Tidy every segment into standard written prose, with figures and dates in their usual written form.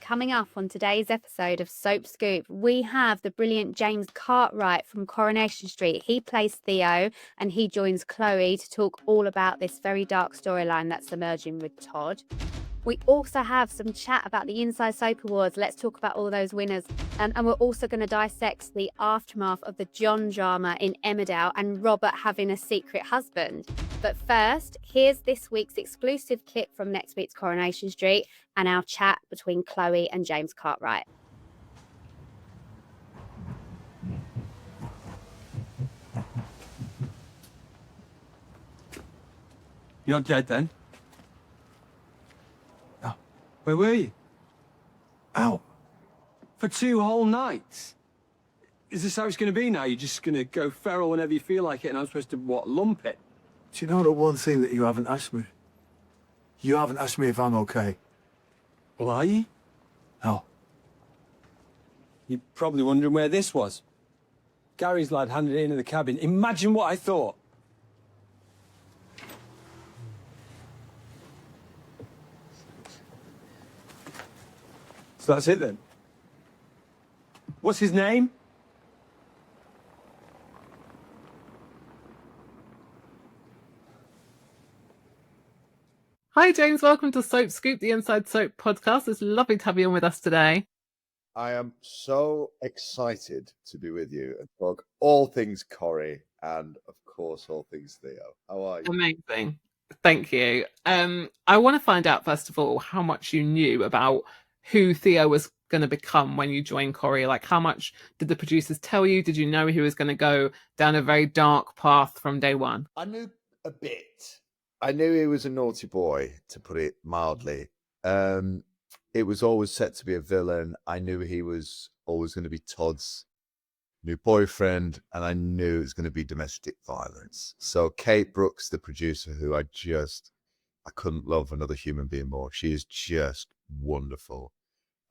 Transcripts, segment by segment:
coming up on today's episode of Soap Scoop, we have the brilliant James Cartwright from Coronation Street. He plays Theo and he joins Chloe to talk all about this very dark storyline that's emerging with Todd. We also have some chat about the Inside Soap Awards. Let's talk about all those winners. And we're also going to dissect the aftermath of the John drama in Emmerdale and Robert having a secret husband. But first, here's this week's exclusive clip from next week's Coronation Street and our chat between Chloe and James Cartwright. You're not dead then? No. Where were you? Out. For 2 whole nights? Is this how it's going to be now? You're just going to go feral whenever you feel like it and I'm supposed to, what, lump it? Do you know the one thing that you haven't asked me? You haven't asked me if I'm okay. Well, are you? No. You're probably wondering where this was. Gary's lad handed it into the cabin. Imagine what I thought. So that's it then? What's his name? Hi James, welcome to Soap Scoop, the Inside Soap podcast. It's lovely to have you on with us today. I am so excited to be with you and talk all things Corrie and, of course, all things Theo. How are you? Amazing. Thank you. I want to find out, first of all, how much you knew about who Theo was going to become when you joined Corrie. Like, how much did the producers tell you? Did you know he was going to go down a very dark path from day one? I knew a bit. I knew he was a naughty boy, to put it mildly. It was always set to be a villain. I knew he was always going to be Todd's new boyfriend, and I knew it was going to be domestic violence. So Kate Brooks, the producer, who I couldn't love another human being more. She is just wonderful.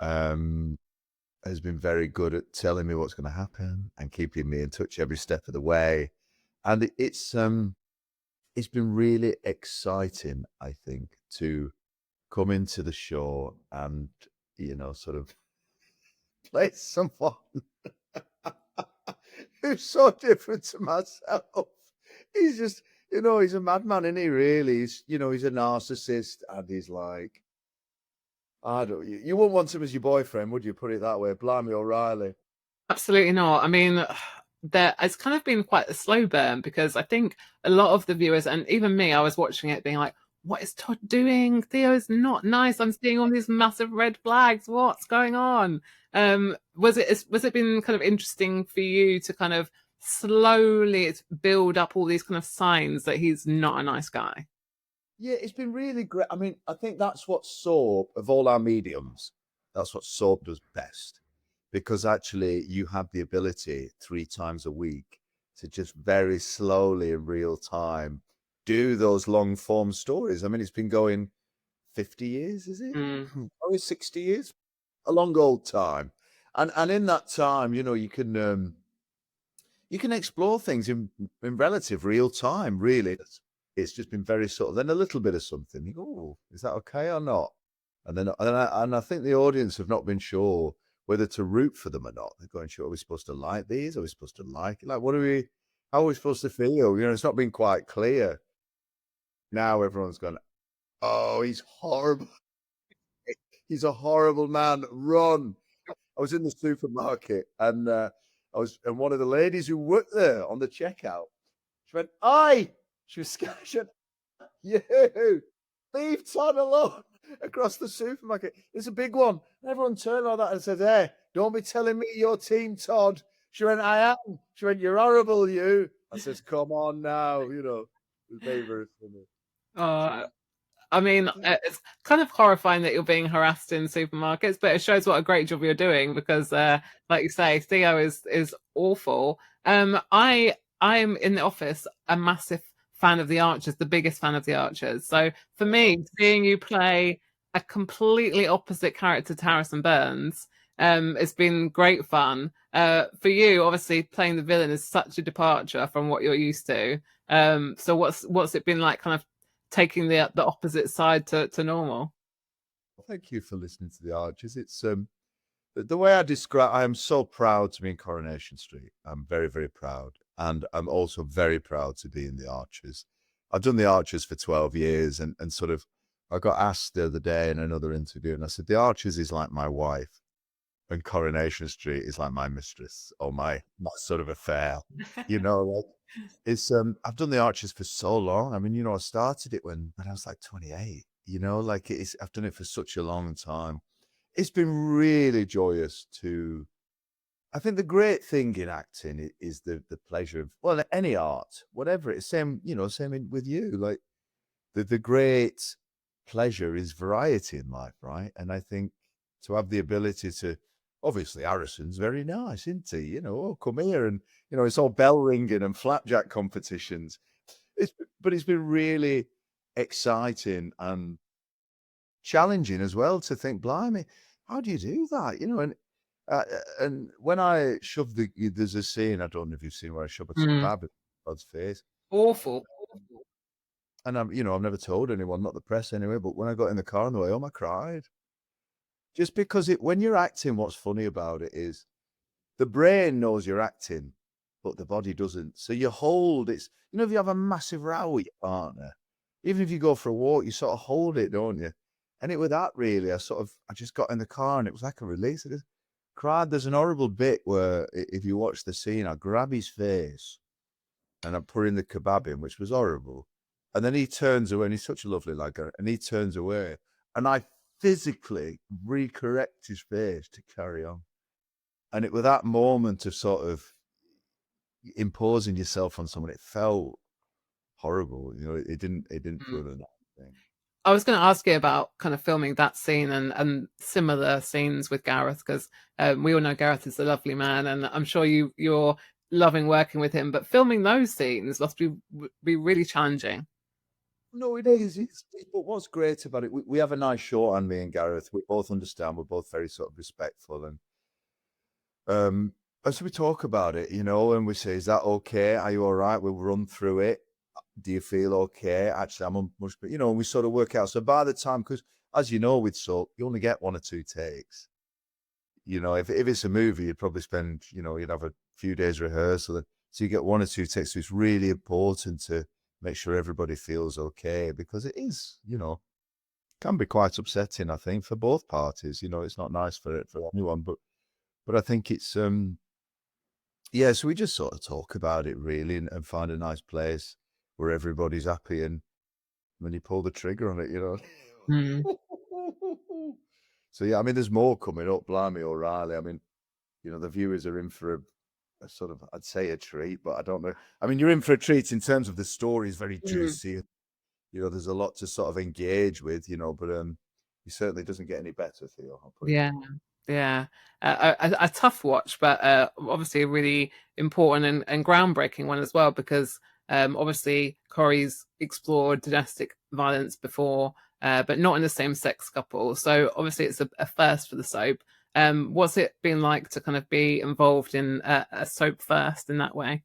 Has been very good at telling me what's going to happen and keeping me in touch every step of the way. And it's been really exciting, I think, to come into the show and, sort of play someone who's so different to myself. He's just, he's a madman, isn't he, really? He's a narcissist and he's like, you wouldn't want him as your boyfriend, would you, put it that way? Blimey O'Reilly. Absolutely not. I mean, it's kind of been quite a slow burn because I think a lot of the viewers, and even me, I was watching it being like, what is Todd doing? Theo's not nice. I'm seeing all these massive red flags. What's going on? Was it been kind of interesting for you to kind of slowly build up all these kind of signs that he's not a nice guy? Yeah, it's been really great. I mean, I think that's what soap, of all our mediums, that's what soap does best. Because actually you have the ability 3 times a week to just very slowly in real time do those long form stories. I mean, it's been going 50 years, is it? Probably 60 years. A long old time. And in that time, you can explore things in relative real time, really. It's just been very subtle. Then a little bit of something. You go, oh, is that okay or not? And I think the audience have not been sure whether to root for them or not. They're going, sure, are we supposed to like these? Are we supposed to like it? Like, how are we supposed to feel? It's not been quite clear. Now everyone's gone, oh, he's horrible. He's a horrible man. Run. I was in the supermarket and and one of the ladies who worked there on the checkout, she went, "Aye." She was scared. She went, "You leave Todd alone." Across the supermarket, it's a big one. And everyone turned like that and said, "Hey, don't be telling me you're Team Todd." She went, "I am." She went, "You're horrible, you." I says, "Come on now," It was very, very funny. I mean, it's kind of horrifying that you're being harassed in supermarkets, but it shows what a great job you're doing because, like you say, Theo is awful. I am in the office a massive fan of the Archers, the biggest fan of the Archers. So for me, seeing you play a completely opposite character to Harrison Burns, it's been great fun. For you, obviously, playing the villain is such a departure from what you're used to. So what's it been like, kind of taking the opposite side to normal? Thank you for listening to the Archers. It's the way I describe. I am so proud to be in Coronation Street. I'm very, very proud, and I'm also very proud to be in the Archers. I've done the Archers for 12 years, and sort of, I got asked the other day in another interview, and I said the Archers is like my wife, and Coronation Street is like my mistress or my sort of affair. You know, like it's I've done the Archers for so long. I mean, you know, I started it when I was like 28. You know, like I've done it for such a long time. It's been really joyous to. I think the great thing in acting is the pleasure of, well, any art, whatever it is. Same, you know, with you. Like the great pleasure is variety in life, right? And I think to have the ability to, obviously Harrison's very nice, isn't he? You know, oh, come here, and you know, it's all bell ringing and flapjack competitions. But it's been really exciting and challenging as well to think, blimey, how do you do that? You know, and when I shove there's a scene, I don't know if you've seen where I shove a kebab in Todd's face. Awful. And I've never told anyone, not the press anyway, but when I got in the car on the way home, I cried. Just because when you're acting, what's funny about it is the brain knows you're acting, but the body doesn't. So you hold it. You know, if you have a massive row with your partner, even if you go for a walk, you sort of hold it, don't you? And it was that really, I just got in the car and it was like a release. I just cried. There's an horrible bit where if you watch the scene, I grab his face and I'm putting the kebab in, which was horrible. And then he turns away, and he's such a lovely lad, and he turns away. And I physically recorrect his face to carry on. And it was that moment of sort of imposing yourself on someone. It felt horrible. You know, it didn't feel a nice thing. I was going to ask you about kind of filming that scene and similar scenes with Gareth, because we all know Gareth is a lovely man, and I'm sure you're loving working with him. But filming those scenes must be really challenging. No, it is. But what's great about it, we have a nice shorthand, me and Gareth. We both understand. We're both very sort of respectful, and as we talk about it, you know, and we say, "Is that okay? Are you all right?" We'll run through it. Do you feel okay? Actually, I'm much, but you know, and we sort of work out. So by the time, because as you know, with soap, you only get 1 or 2 takes. You know, if it's a movie, you'd probably spend, you know, you'd have a few days rehearsal, so you get 1 or 2 takes. So it's really important to make sure everybody feels okay, because it is, you know, can be quite upsetting, I think, for both parties. You know, it's not nice for anyone, but I think it's yeah, so we just sort of talk about it really and find a nice place where everybody's happy, and when you pull the trigger on it, you know. So yeah, I mean, there's more coming up, blimey O'Reilly. I mean, you know, the viewers are in for a sort of, I'd say a treat, but I don't know. I mean, you're in for a treat in terms of the story is very juicy. You know, there's a lot to sort of engage with, you know, but it certainly doesn't get any better, Theo. Yeah. A tough watch, but obviously a really important and groundbreaking one as well, because obviously Corrie's explored domestic violence before, but not in a same-sex couple. So obviously it's a first for the soap. What's it been like to kind of be involved in a soap first in that way?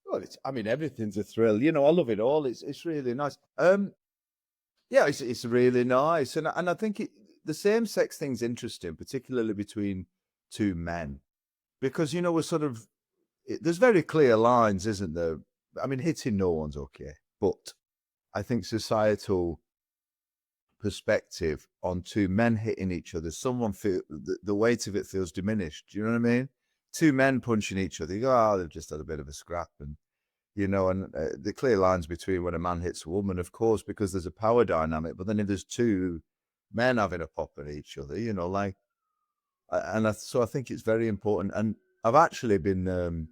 Well, I mean, everything's a thrill. You know, I love it all. It's really nice. Yeah, it's really nice, and I think the same sex thing's interesting, particularly between 2 men, because you know we're sort of there's very clear lines, isn't there? I mean, hitting no one's okay, but I think societal perspective on 2 men hitting each other, someone feel the weight of it feels diminished. Do you know what I mean? 2 men punching each other, you go, oh, they've just had a bit of a scrap, and you know, and the clear lines between when a man hits a woman, of course, because there's a power dynamic. But then if there's 2 men having a pop at each other, you know, like, so I think it's very important. And I've actually been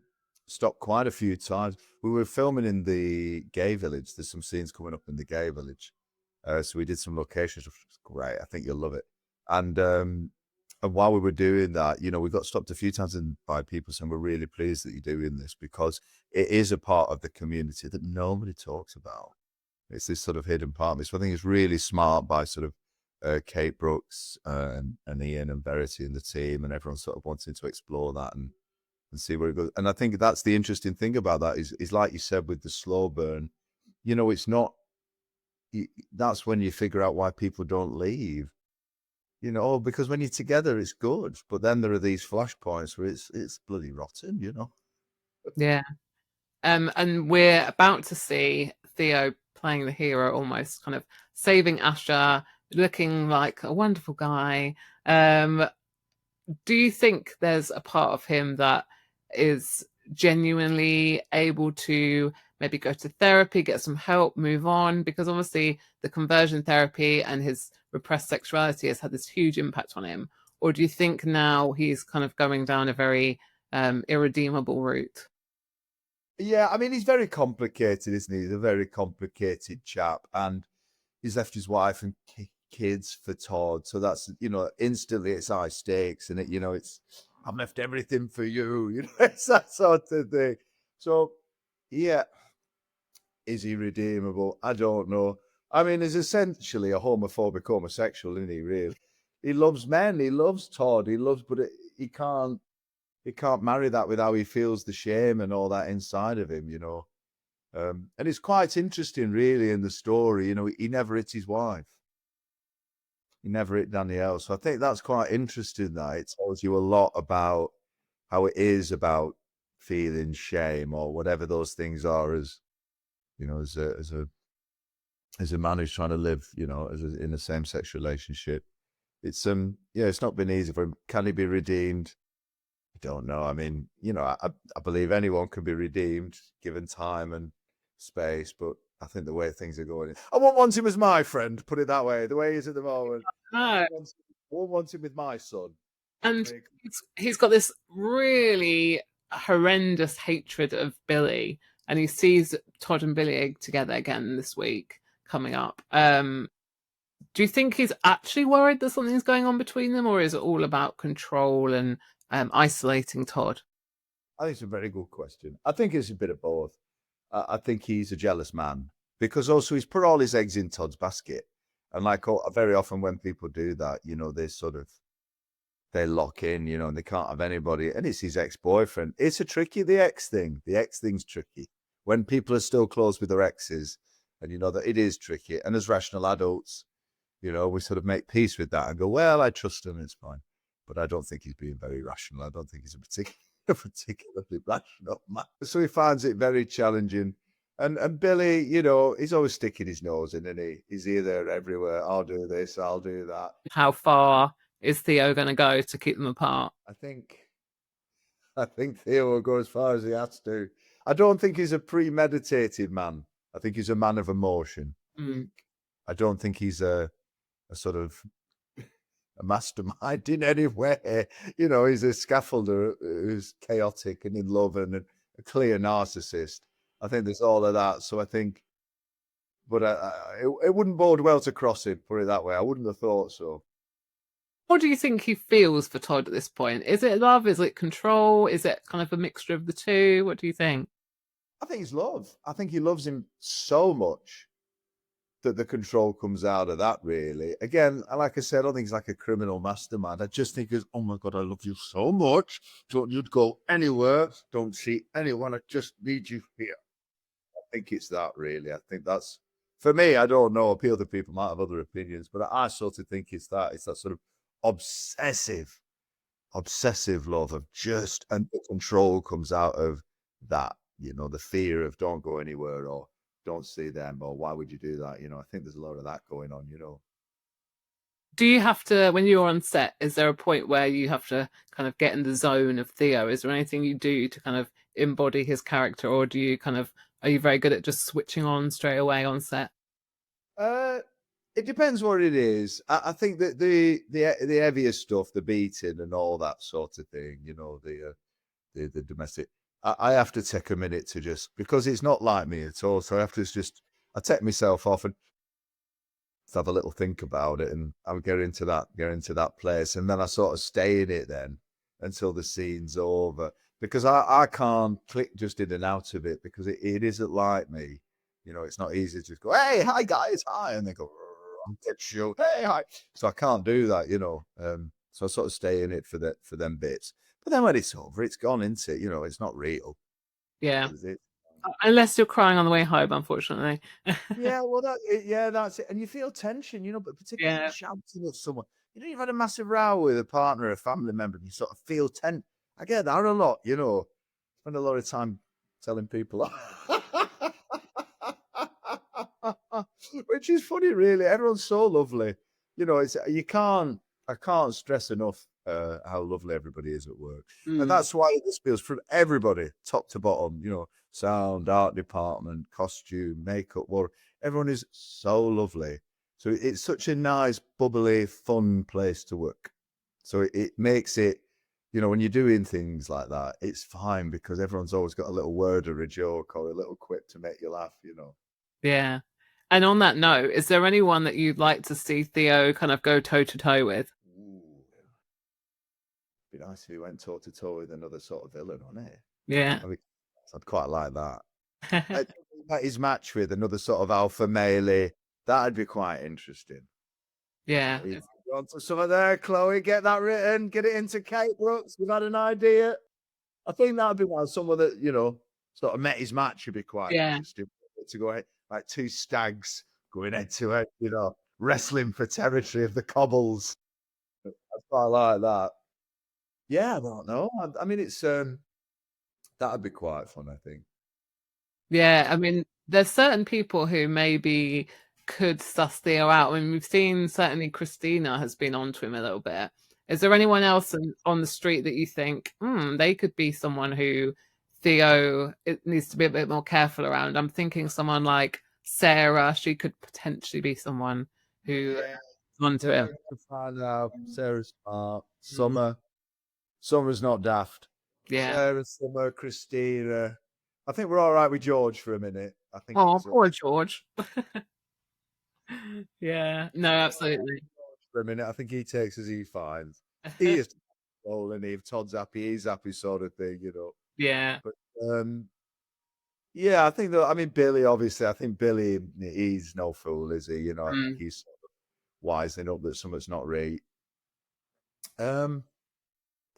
stopped quite a few times. We were filming in the gay village. There's some scenes coming up in the gay village. So we did some locations, which was great. I think you'll love it. And while we were doing that, you know, we got stopped a few times by people saying, we're really pleased that you're doing this, because it is a part of the community that nobody talks about. It's this sort of hidden part of it. So I think it's really smart by sort of Kate Brooks and Ian and Verity and the team, and everyone sort of wanting to explore that and see where it goes. And I think that's the interesting thing about that is like you said with the slow burn, you know, it's not, that's when you figure out why people don't leave. You know, because when you're together, it's good. But then there are these flashpoints where it's bloody rotten, you know. Yeah. And we're about to see Theo playing the hero, almost kind of saving Asher, looking like a wonderful guy. Do you think there's a part of him that is genuinely able to maybe go to therapy, get some help, move on? Because obviously the conversion therapy and his repressed sexuality has had this huge impact on him. Or do you think now he's kind of going down a very irredeemable route? Yeah, I mean, he's very complicated, isn't he? He's a very complicated chap, and he's left his wife and kids for Todd. So that's, you know, instantly it's high stakes, and it's I've left everything for you. You know, it's that sort of thing. So, yeah, is he redeemable? I don't know. I mean, he's essentially a homophobic homosexual, isn't he? Really, he loves men. He loves Todd. But he can't. He can't marry that with how he feels the shame and all that inside of him, you know. And it's quite interesting, really, in the story. You know, he never hit his wife. He never hit Danielle. So I think that's quite interesting. That it tells you a lot about how it is about feeling shame or whatever those things are. As you know, as a man who's trying to live, you know, in a same-sex relationship, it's it's not been easy for him. Can he be redeemed? Don't know. I mean, you know, I believe anyone can be redeemed given time and space, but I think the way things are going, I won't want him as my friend, put it that way. The way he is at the moment, No. I won't want him with my son. And he's got this really horrendous hatred of Billy, and he sees Todd and Billy together again this week coming up. Do you think he's actually worried that something's going on between them, or is it all about control and isolating Todd? I think it's a very good question. I think it's a bit of both. I think he's a jealous man because also he's put all his eggs in Todd's basket. And like very often when people do that, you know, they lock in, you know, and they can't have anybody. And it's his ex-boyfriend. It's the ex thing. The ex thing's tricky. When people are still close with their exes, and you know that it is tricky. And as rational adults, you know, we sort of make peace with that and go, well, I trust him, it's fine. But I don't think he's being very rational. I don't think he's a particularly rational man. So he finds it very challenging. And Billy, you know, he's always sticking his nose in, and he's here, there, everywhere. I'll do this, I'll do that. How far is Theo going to go to keep them apart? I think Theo will go as far as he has to. I don't think he's a premeditated man. I think he's a man of emotion. I don't think he's a sort of a mastermind in any way. You know, he's a scaffolder who's chaotic and in love and a clear narcissist. I think there's all of that. So I think, but it wouldn't bode well to cross him, put it that way. I wouldn't have thought so. What do you think he feels for Todd at this point? Is it love? Is it control? Is it kind of a mixture of the two? What do you think? I think it's love. I think he loves him so much that the control comes out of that, really. Again, like I said, I don't think he's like a criminal mastermind. I just think it's, oh my God, I love you so much. Don't you go anywhere. Don't see anyone. I just need you here. I think it's that, really. I think that's, for me, I don't know. Other people might have other opinions, but I sort of think it's that. It's that sort of obsessive love of just, and the control comes out of that, you know, the fear of don't go anywhere or don't see them or why would you do that? You know, I think there's a lot of that going on, you know. Do you have to, when you're on set, is there a point where you have to kind of get in the zone of Theo? Is there anything you do to kind of embody his character, or do you kind of, are you very good at just switching on straight away on set? It depends what it is. I think that the heavier stuff, the beating and all that sort of thing, you know, the domestic, I have to take a minute to just, because it's not like me at all. So I have to just, I take myself off and have a little think about it, and I'll get into that place, and then I sort of stay in it then until the scene's over, because I can't click just in and out of it, because it isn't like me. You know, it's not easy to just go, hey, hi guys, hi, and they go, get you, hey, hi. So I can't do that, you know. So I sort of stay in it for them bits. But then when it's over, it's gone into it, you know, it's not real. Yeah. Unless you're crying on the way home, unfortunately. Yeah, well, that's it. And you feel tension, you know, but particularly shouting at someone. you've had a massive row with a partner, a family member, and you sort of feel tense. I get that a lot, Spend a lot of time telling people, which is funny, really. Everyone's so lovely. I can't stress enough how lovely everybody is at work. And that's why this feels from everybody, top to bottom, sound, art department, costume, makeup, everyone is so lovely. So it's such a nice, bubbly, fun place to work. So it makes it, when you're doing things like that, it's fine because everyone's always got a little word or a joke or a little quip to make you laugh, Yeah. And on that note, is there anyone that you'd like to see Theo kind of go toe to toe with? Ooh. Be nice if he went toe to toe with another sort of villain, wouldn't it? Yeah. I'd quite like that. His match with another sort of alpha male, that'd be quite interesting. Yeah. You want some there, Chloe? Get that written. Get it into Kate Brooks. We've had an idea. I think that'd be one. Someone that sort of met his match would be quite interesting to go ahead, like two stags going head to head, wrestling for territory of the cobbles. I quite like that. Yeah, I don't know. I mean, it's that'd be quite fun, I think. Yeah, I mean, there's certain people who maybe could suss Theo out. I mean, we've seen certainly Christina has been onto him a little bit. Is there anyone else on the street that you think, they could be someone who Theo needs to be a bit more careful around? I'm thinking someone like Sarah. She could potentially be someone who is onto him. Sarah's smart. Summer's not daft. Yeah. Sarah, Summer, Christina. I think we're all right with George for a minute. I think. Oh, poor George. Yeah. No, absolutely. For a minute, I think he takes as he finds. He is rolling. If Todd's happy, he's happy, sort of thing, Yeah. But yeah, I think that. I mean, Billy. Obviously, I think Billy. He's no fool, is he? I think he's sort of wising up that something's not right. I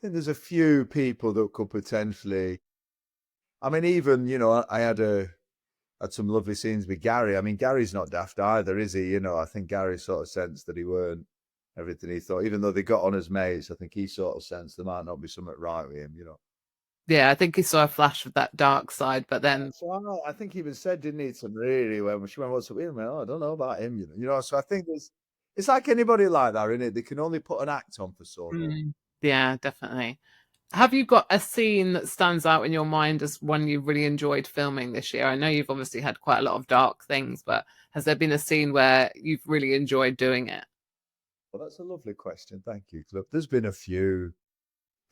think there's a few people that could potentially. I mean, even I had some lovely scenes with Gary. I mean, Gary's not daft either, is he? I think Gary sort of sensed that he weren't everything he thought. Even though they got on as mates, I think he sort of sensed there might not be something right with him. Yeah, I think he saw a flash of that dark side, but then So I think he even said, didn't he, to really when she went, "What's up with him?" I don't know about him. So I think it's like anybody like that, isn't it? They can only put an act on for so long. Yeah, definitely. Have you got a scene that stands out in your mind as one you really enjoyed filming this year? I know you've obviously had quite a lot of dark things, but has there been a scene where you've really enjoyed doing it? Well, that's a lovely question. Thank you, Club. There's been a few.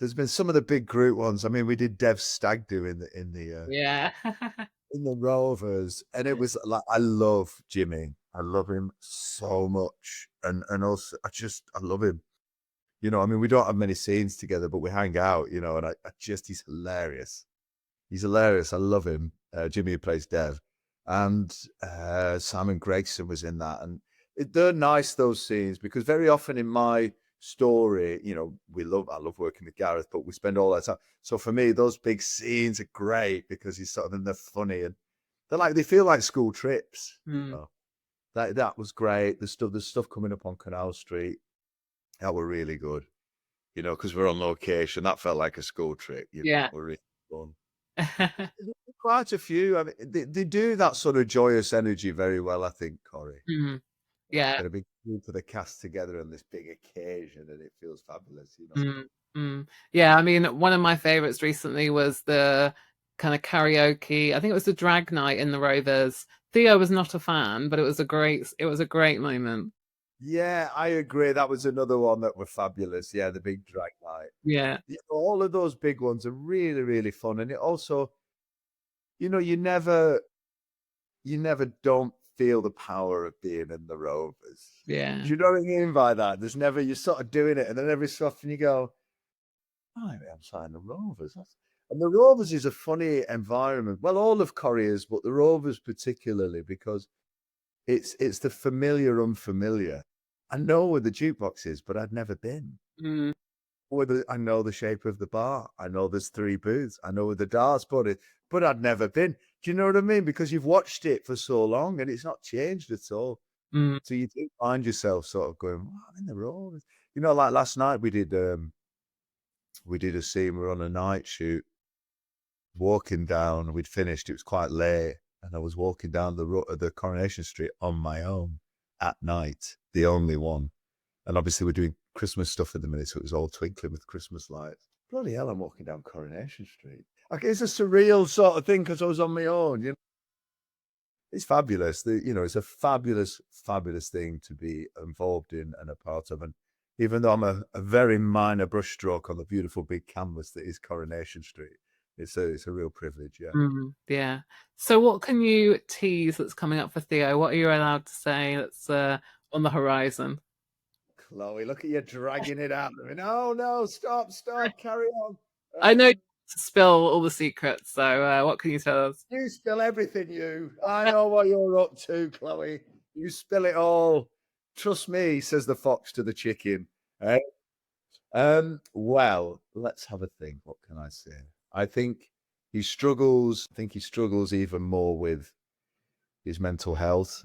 There's been some of the big group ones. I mean, we did Dev's stag do in the Yeah. in the Rovers, and it was like I love Jimmy. I love him so much, and also I love him. I mean, we don't have many scenes together, but we hang out. And he's hilarious. He's hilarious. I love him. Jimmy, who plays Dev, and Simon Gregson was in that, and they're nice, those scenes, because very often in my story, I love working with Gareth, but we spend all that time. So for me, those big scenes are great because he's sort of, and they're funny, and they feel like school trips. That was great. There's stuff coming up on Canal Street. That were really good, because we're on location. That felt like a school trip. Yeah. We're really fun. Quite a few. I mean, they do that sort of joyous energy very well, I think, Corrie. Yeah. Get a big group of the cast together on this big occasion, and it feels fabulous. Yeah, I mean, one of my favorites recently was the kind of karaoke. I think it was the drag night in the Rovers. Theo was not a fan, but it was a great moment. Yeah, I agree. That was another one that were fabulous. Yeah, the big drag night. Yeah. All of those big ones are really, really fun. And it also, you never don't feel the power of being in the Rovers. Yeah. Do you know what I mean by that? There's never, you're sort of doing it, and then every so often you go, I'm signing the Rovers. And the Rovers is a funny environment. Well, all of Corrie is, but the Rovers particularly, because it's the familiar unfamiliar. I know where the jukebox is, but I'd never been. I know the shape of the bar. I know there's 3 booths. I know where the darts but I'd never been. Do you know what I mean? Because you've watched it for so long and it's not changed at all. So you do find yourself sort of going, I'm in the Rovers. You know, like last night we did a scene. We were on a night shoot, walking down. We'd finished. It was quite late, and I was walking down the Coronation Street on my own at night, the only one. And obviously we're doing Christmas stuff at the minute, so it was all twinkling with Christmas lights. Bloody hell, I'm walking down Coronation Street. Like, it's a surreal sort of thing because I was on my own. You know, it's fabulous. You know, it's a fabulous, fabulous thing to be involved in and a part of. And even though I'm a very minor brushstroke on the beautiful big canvas that is Coronation Street, it's a real privilege. Yeah. Yeah. So what can you tease that's coming up for Theo? What are you allowed to say that's on the horizon? Chloe, look at you dragging it out. No, stop, carry on. I know you to spill all the secrets, so what can you tell us? You spill everything, you. I know what you're up to, Chloe. You spill it all. Trust me, says the fox to the chicken. Eh? Well, let's have a think. What can I say? I think he struggles. I think he struggles even more with his mental health.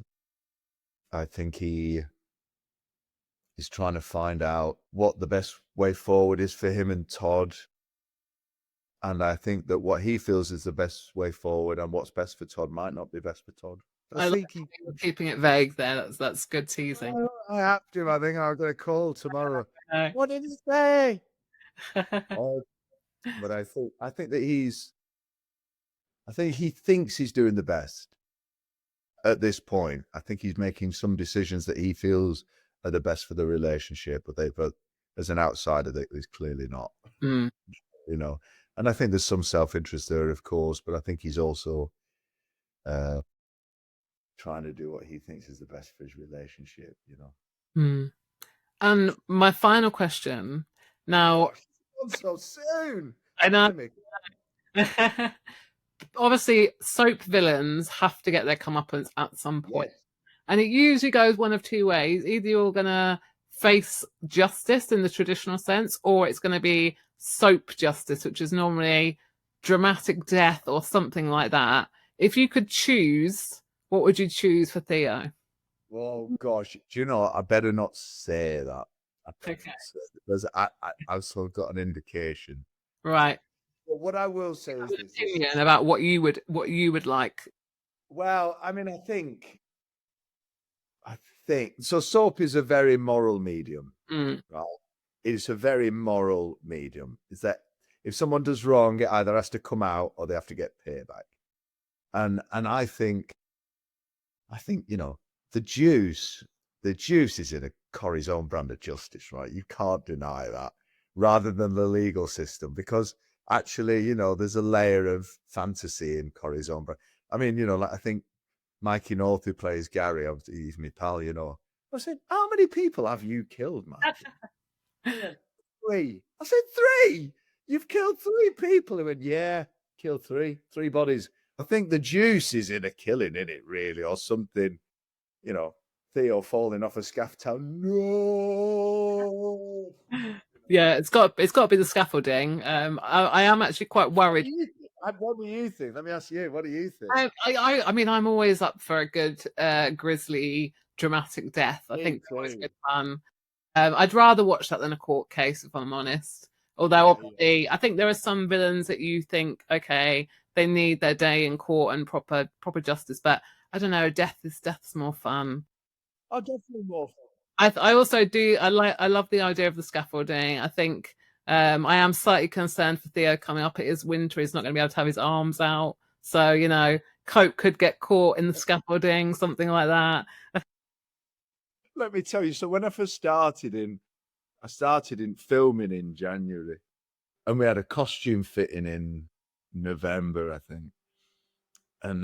I think he is trying to find out what the best way forward is for him and Todd. And I think that what he feels is the best way forward and what's best for Todd might not be best for Todd. I think keeping it vague there. That's good teasing. I have to. I think I'll get a call tomorrow. What did he say? But I think that he thinks he's doing the best at this point. I think he's making some decisions that he feels are the best for the relationship, but as an outsider, he's clearly not. You know, and I think there's some self-interest there, of course, but I think he's also trying to do what he thinks is the best for his relationship. You know. And my final question now. So soon. I know. Obviously, soap villains have to get their comeuppance at some point. Yes. And it usually goes one of two ways. Either you're going to face justice in the traditional sense, or it's going to be soap justice, which is normally dramatic death or something like that. If you could choose, what would you choose for Theo? Oh, gosh. Do you know, I better not say that. Okay. Because I've sort of got an indication. Right. But what I will say is this. Opinion about what you would like. Well, I mean, I think so. Soap is a very moral medium, right? It's a very moral medium. Is that if someone does wrong, it either has to come out or they have to get payback. And I think you know, the juice is in a Corrie's own brand of justice, right? You can't deny that, rather than the legal system, because actually, you know, there's a layer of fantasy in Corrie's own brand. I mean, you know, like I think Mikey North, who plays Gary, obviously he's my pal, you know. I said, how many people have you killed, Mikey? 3. I said, 3? You've killed 3 people? He went, yeah, killed 3 bodies. I think the juice is in a killing, in it, really, or something, you know, Theo falling off a scaffolding. No. Yeah, it's got to be the scaffolding. I am actually quite worried. What do you think? Let me ask you. What do you think? I mean, I'm always up for a good grisly, dramatic death. I think it's always good fun. I'd rather watch that than a court case, if I'm honest. Although, obviously, I think there are some villains that you think, okay, they need their day in court and proper justice. But I don't know, death's more fun. Oh, definitely more fun. I also do. I love the idea of the scaffolding. I think I am slightly concerned for Theo coming up. It is winter. He's not going to be able to have his arms out. So, you know, Cope could get caught in the scaffolding, something like that. Let me tell you. So when I first started in filming in January, and we had a costume fitting in November, I think. And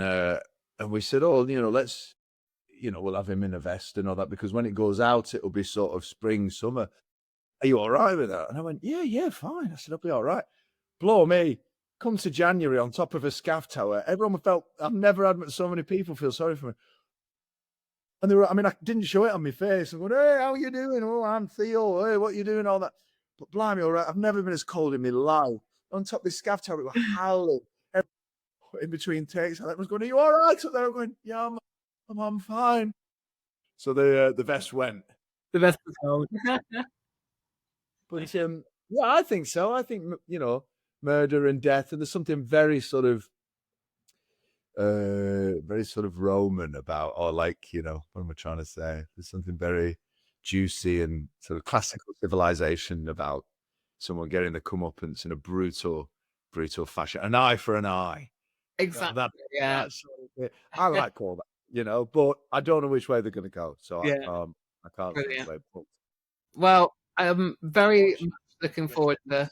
we said, oh, you know, let's, you know, we'll have him in a vest and all that, because when it goes out, it'll be sort of spring, summer. Are you all right with that? And I went, yeah, fine. I said, I'll be all right. Blow me. Come to January on top of a scaff tower. Everyone felt, I've never had so many people feel sorry for me. And they were, I mean, I didn't show it on my face. I'm going, hey, how are you doing? Oh, I'm Theo. Hey, what are you doing? All that. But blimey, all right. I've never been as cold in my life. On top of this scaff tower, it was howling in between takes. And everyone's going, are you all right? So they're going, yeah, I'm fine. So the vest went. The vest was cold. But yeah, I think so. I think, you know, murder and death, and there's something very sort of Roman about, or like, you know, what am I trying to say? There's something very juicy and sort of classical civilization about someone getting the comeuppance in a brutal fashion. An eye for an eye. Exactly. That sort of thing. I like all that, you know, but I don't know which way they're going to go. So Yeah. I can't say Brilliant. which way. But Well, I'm very much looking forward to.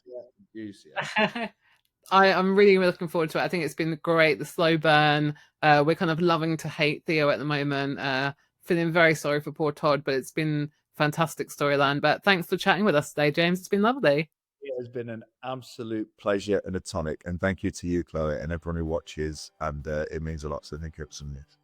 I'm really looking forward to it. I think it's been great. The slow burn. We're kind of loving to hate Theo at the moment. Feeling very sorry for poor Todd, but it's been fantastic storyline. But thanks for chatting with us today, James. It's been lovely. It has been an absolute pleasure and a tonic. And thank you to you, Chloe, and everyone who watches. And it means a lot. So thank you for some this.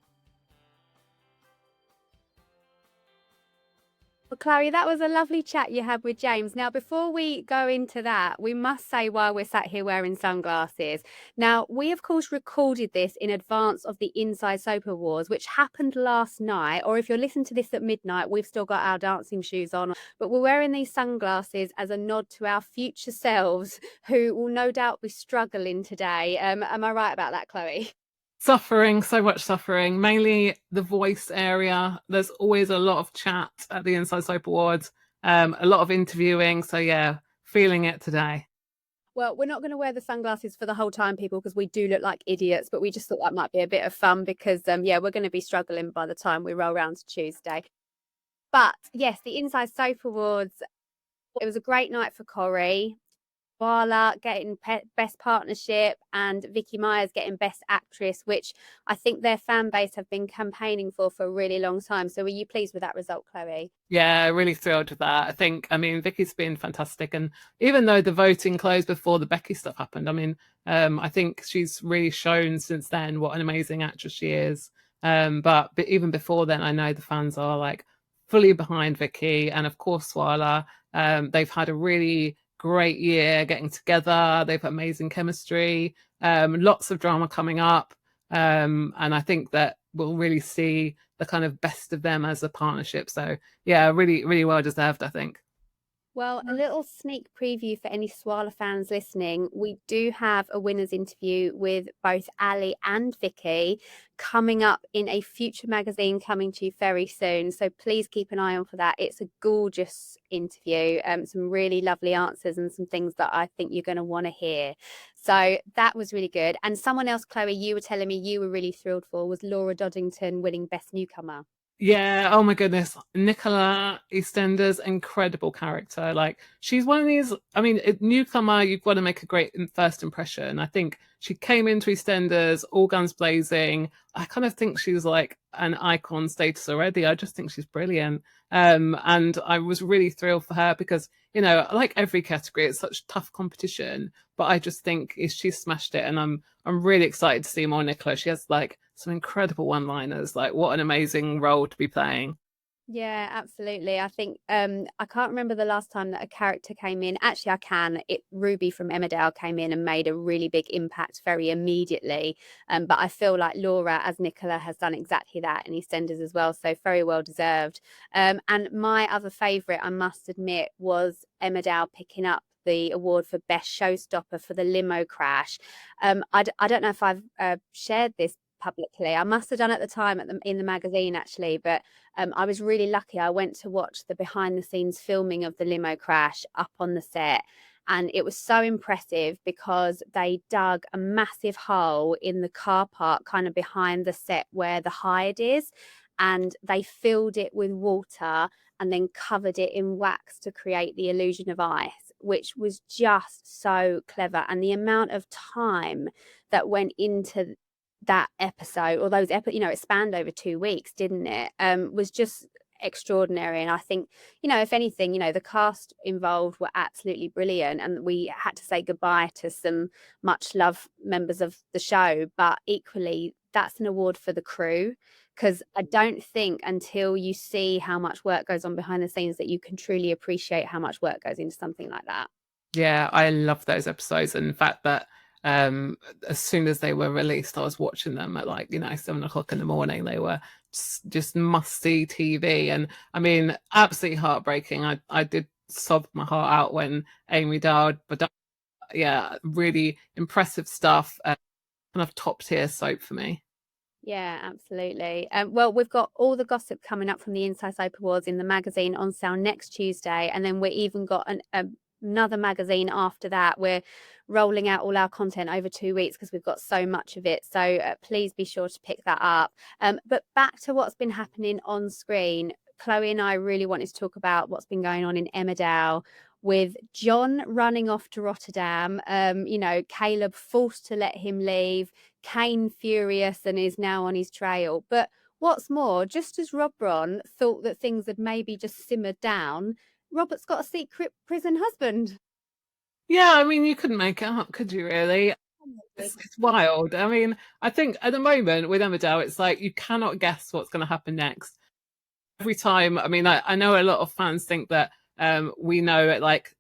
Well, Chloe, that was a lovely chat you had with James. Now, before we go into that, we must say why we're sat here wearing sunglasses. Now, we, of course, recorded this in advance of the Inside Soap Awards, which happened last night. Or if you're listening to this at midnight, we've still got our dancing shoes on. But we're wearing these sunglasses as a nod to our future selves, who will no doubt be struggling today. Am I right about that, Chloe? Suffering, so much suffering, mainly the voice area. There's always a lot of chat at the Inside Soap Awards, a lot of interviewing. So yeah, feeling it today. Well, we're not going to wear the sunglasses for the whole time, people, because we do look like idiots, but we just thought that might be a bit of fun because, yeah, we're going to be struggling by the time we roll around to Tuesday. But yes, the Inside Soap Awards, it was a great night for Corrie. Swarla getting Best Partnership and Vicky Myers getting Best Actress, which I think their fan base have been campaigning for a really long time. So were you pleased with that result, Chloe? Yeah, really thrilled with that. I mean, Vicky's been fantastic. And even though the voting closed before the Becky stuff happened, I mean, I think she's really shown since then what an amazing actress she is. But even before then, I know the fans are like fully behind Vicky. And of course, Swarla. They've had a really great year getting together. They've amazing chemistry, lots of drama coming up. And I think that we'll really see the kind of best of them as a partnership. So yeah, really, really well deserved, I think. Well, a little sneak preview for any Swarla fans listening. We do have a winners interview with both Ali and Vicky coming up in a future magazine coming to you very soon. So please keep an eye on for that. It's a gorgeous interview, some really lovely answers and some things that I think you're going to want to hear. So that was really good. And someone else, Chloe, you were telling me you were really thrilled for was Laura Doddington winning Best Newcomer. Yeah, oh my goodness. Nicola EastEnders, incredible character. Like, she's one of these, I mean, Newcomer, you've got to make a great first impression. I think she came into EastEnders, all guns blazing. I kind of think she's like an icon status already. I just think she's brilliant. And I was really thrilled for her because, you know, like every category, it's such tough competition. But I just think she smashed it, and I'm really excited to see more Nicola. She has like some incredible one-liners. Like, what an amazing role to be playing. Yeah, absolutely. I think I can't remember the last time that a character came in. Actually, I can. Ruby from Emmerdale came in and made a really big impact very immediately. But I feel like Laura as Nicola has done exactly that in EastEnders as well. So very well deserved. And my other favourite, I must admit, was Emmerdale picking up the award for Best Showstopper for the Limo crash. I don't know if I've shared this publicly. I must have done at the time in the magazine actually, but I was really lucky. I went to watch the behind the scenes filming of the limo crash up on the set, and it was so impressive because they dug a massive hole in the car park kind of behind the set where the hide is, and they filled it with water and then covered it in wax to create the illusion of ice, which was just so clever. And the amount of time that went into that episode, or those you know, it spanned over 2 weeks, didn't it? Was just extraordinary. And I think, you know, if anything, you know, the cast involved were absolutely brilliant, and we had to say goodbye to some much loved members of the show, but equally that's an award for the crew, because I don't think until you see how much work goes on behind the scenes that you can truly appreciate how much work goes into something like that. Yeah, I love those episodes. And in fact that as soon as they were released, I was watching them at like, you know, 7 o'clock in the morning. They were just must-see TV. And I mean, absolutely heartbreaking. I did sobbed my heart out when Amy died. But yeah, really impressive stuff. Kind of top tier soap for me. Yeah, absolutely. Well, we've got all the gossip coming up from the Inside Soap Awards in the magazine on sale next Tuesday, and then we even got another magazine after that. We're rolling out all our content over 2 weeks because we've got so much of it. So please be sure to pick that up. But back to what's been happening on screen. Chloe and I really wanted to talk about what's been going on in Emmerdale, with John running off to Rotterdam, Caleb forced to let him leave, Kane furious and is now on his trail. But what's more, just as Robron thought that things had maybe just simmered down, Robert's got a secret prison husband. Yeah, I mean, you couldn't make it up, could you really? It's wild. I mean, I think at the moment with Emmerdale, it's like you cannot guess what's going to happen next. Every time, I mean, I know a lot of fans think that we know like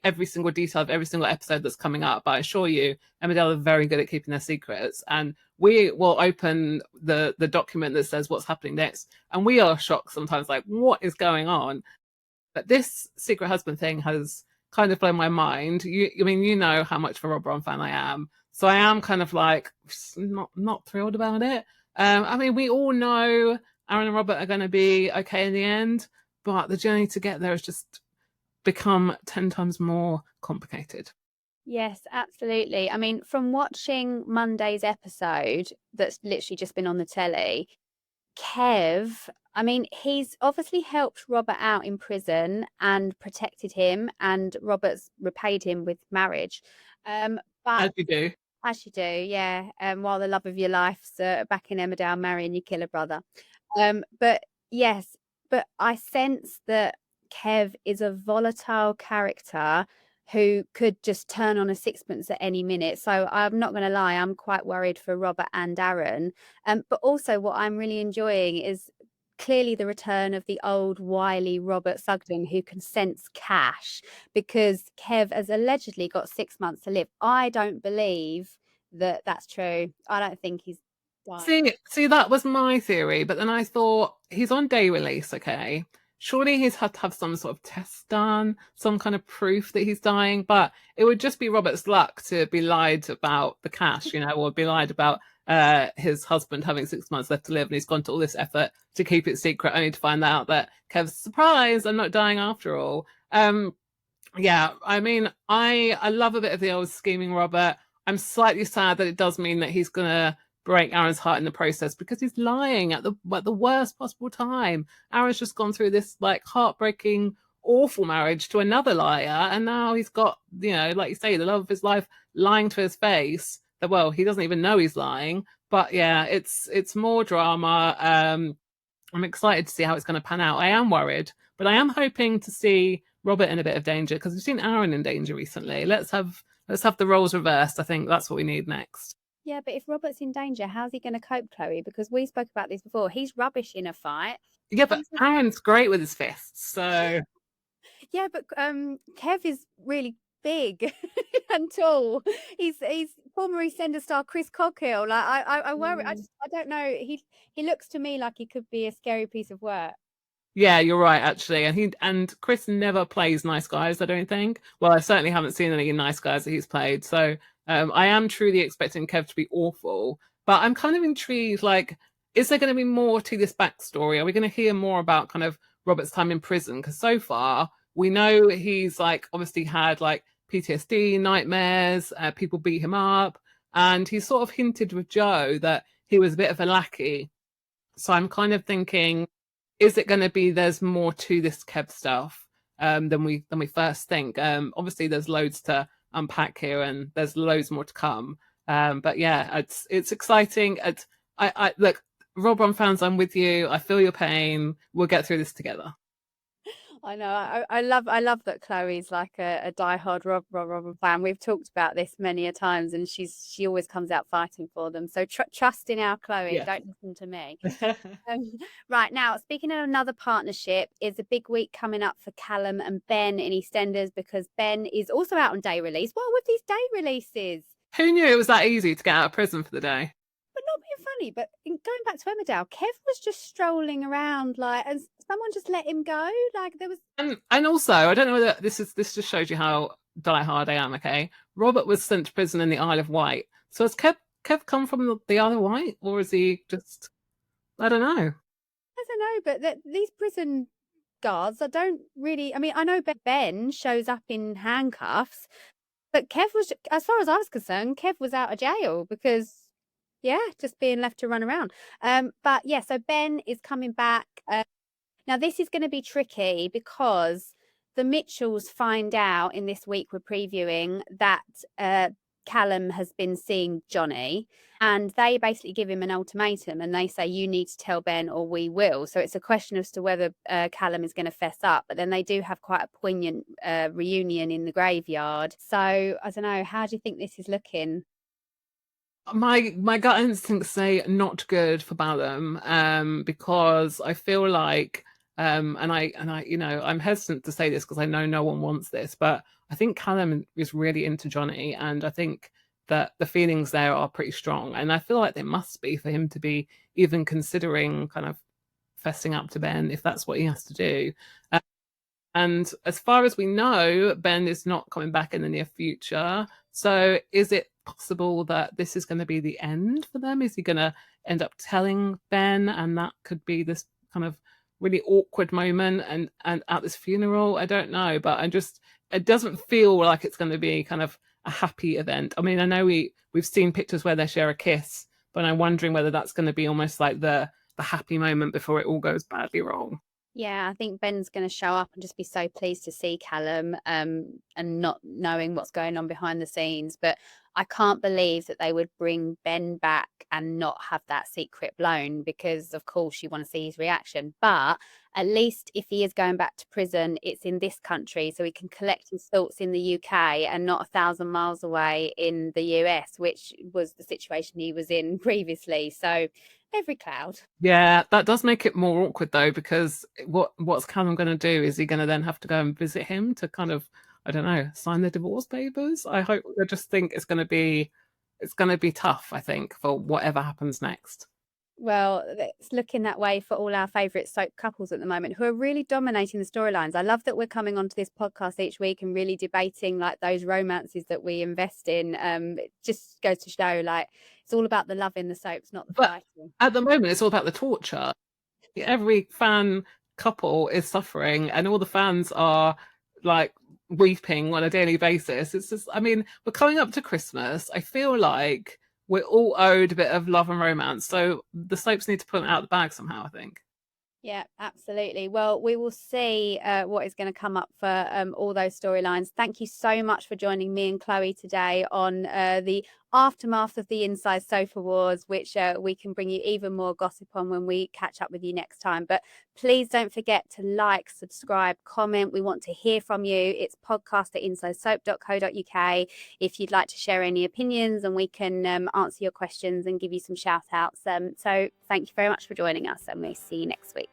every single detail of every single episode that's coming up, but I assure you, Emmerdale are very good at keeping their secrets, and we will open the document that says what's happening next, and we are shocked sometimes, like what is going on. But this secret husband thing has kind of blown my mind. I mean, you know how much of a Rob Ron fan I am, so I am kind of like not thrilled about it. I mean, we all know Aaron and Robert are going to be okay in the end, but the journey to get there has just become 10 times more complicated. Yes, absolutely. I mean, from watching Monday's episode that's literally just been on the telly, Kev, I mean, he's obviously helped Robert out in prison and protected him, and Robert's repaid him with marriage. But As you do. as you do, yeah. While the love of your life's back in Emmerdale marrying your killer brother. But yes, but I sense that Kev is a volatile character who could just turn on a sixpence at any minute. So I'm not going to lie, I'm quite worried for Robert and Aaron. But also what I'm really enjoying is clearly the return of the old wily Robert Sugden, who can sense cash, because Kev has allegedly got 6 months to live. I don't believe that that's true. I don't think he's dying. See, that was my theory, but then I thought he's on day release, okay? Surely he's had to have some sort of test done, some kind of proof that he's dying, but it would just be Robert's luck to be lied about the cash, or be lied about his husband having 6 months left to live, and he's gone to all this effort to keep it secret, only to find out that Kev's surprise, I'm not dying after all. Yeah, I mean, I love a bit of the old scheming Robert. I'm slightly sad that it does mean that he's gonna break Aaron's heart in the process, because he's lying at the worst possible time. Aaron's just gone through this like heartbreaking, awful marriage to another liar, and now he's got, like you say, the love of his life lying to his face. That, well, he doesn't even know he's lying. But yeah, it's more drama. I'm excited to see how it's going to pan out. I am worried, but I am hoping to see Robert in a bit of danger, because we've seen Aaron in danger recently. Let's have the roles reversed. I think that's what we need next. Yeah, but if Robert's in danger, how's he going to cope, Chloe? Because we spoke about this before. He's rubbish in a fight. Yeah, but Aaron's great with his fists, so... Yeah, but Kev is really big and tall. He's former EastEnders star Chris Coghill. Like I worry. I don't know. He looks to me like he could be a scary piece of work. Yeah, you're right, actually. And Chris never plays nice guys, I don't think. Well, I certainly haven't seen any nice guys that he's played. So I am truly expecting Kev to be awful. But I'm kind of intrigued, like, is there going to be more to this backstory? Are we going to hear more about kind of Robert's time in prison? Because so far, we know he's, like, obviously had, like, PTSD, nightmares, people beat him up. And he sort of hinted with Joe that he was a bit of a lackey. So I'm kind of thinking, is it going to be there's more to this Kev stuff than we first think? Obviously, there's loads to unpack here, and there's loads more to come. But yeah, it's exciting. I look, Rob Ron fans, I'm with you. I feel your pain. We'll get through this together. I know. I love that Chloe's like a diehard Rob fan. We've talked about this many a times, and she always comes out fighting for them. So trust in our Chloe. Yeah. Don't listen to me. Right now, speaking of another partnership, is a big week coming up for Callum and Ben in EastEnders, because Ben is also out on day release. What with these day releases? Who knew it was that easy to get out of prison for the day? But not in front funny, but going back to Emmerdale, Kev was just strolling around and someone just let him go. There was. And also, I don't know whether this just shows you how diehard I am. Okay, Robert was sent to prison in the Isle of Wight. So has Kev come from the Isle of Wight, or is he just? I don't know. I don't know, but these prison guards, I don't really. I mean, I know Ben shows up in handcuffs, but Kev was, as far as I was concerned, Kev was out of jail because, yeah, just being left to run around. But yeah, so Ben is coming back. Now this is going to be tricky because the Mitchells find out in this week we're previewing that Callum has been seeing Jonny, and they basically give him an ultimatum and they say, you need to tell Ben or we will. So it's a question as to whether Callum is going to fess up, but then they do have quite a poignant reunion in the graveyard. So I don't know, how do you think this is looking? My gut instincts say not good for Ballum, because I feel like and I I'm hesitant to say this because I know no one wants this, but I think Callum is really into Jonny, and I think that the feelings there are pretty strong, and I feel like they must be for him to be even considering kind of fessing up to Ben if that's what he has to do. And as far as we know, Ben is not coming back in the near future. So is it possible that this is going to be the end for them? Is he going to end up telling Ben, and that could be this kind of really awkward moment and at this funeral? I don't know, but it doesn't feel like it's going to be kind of a happy event. I mean, I know we've seen pictures where they share a kiss, but I'm wondering whether that's going to be almost like the happy moment before it all goes badly wrong. Yeah, I think Ben's going to show up and just be so pleased to see Callum, and not knowing what's going on behind the scenes. But I can't believe that they would bring Ben back and not have that secret blown, because of course you want to see his reaction. But at least if he is going back to prison, it's in this country, so he can collect his thoughts in the UK and not 1,000 miles away in the US, which was the situation he was in previously. So every cloud. Yeah, that does make it more awkward though, because what's Callum going to do? Is he going to then have to go and visit him to kind of, I don't know, sign the divorce papers? I just think it's going to be tough, I think, for whatever happens next. Well, it's looking that way for all our favourite soap couples at the moment, who are really dominating the storylines. I love that we're coming onto this podcast each week and really debating those romances that we invest in. It just goes to show it's all about the love in the soaps, not the fighting. At the moment, it's all about the torture. Every fan couple is suffering, and all the fans are weeping on a daily basis. It's just, I mean, we're coming up to Christmas. I feel like we're all owed a bit of love and romance, so the soaps need to put it out of the bag somehow, I think. Yeah, absolutely. Well, we will see what is going to come up for all those storylines. Thank you so much for joining me and Chloe today on the aftermath of the Inside Sofa Wars, which we can bring you even more gossip on when we catch up with you next time. But please don't forget to like, subscribe, comment. We want to hear from you. It's podcast@insidesoap.co.uk if you'd like to share any opinions, and we can answer your questions and give you some shout outs. So thank you very much for joining us, and we'll see you next week.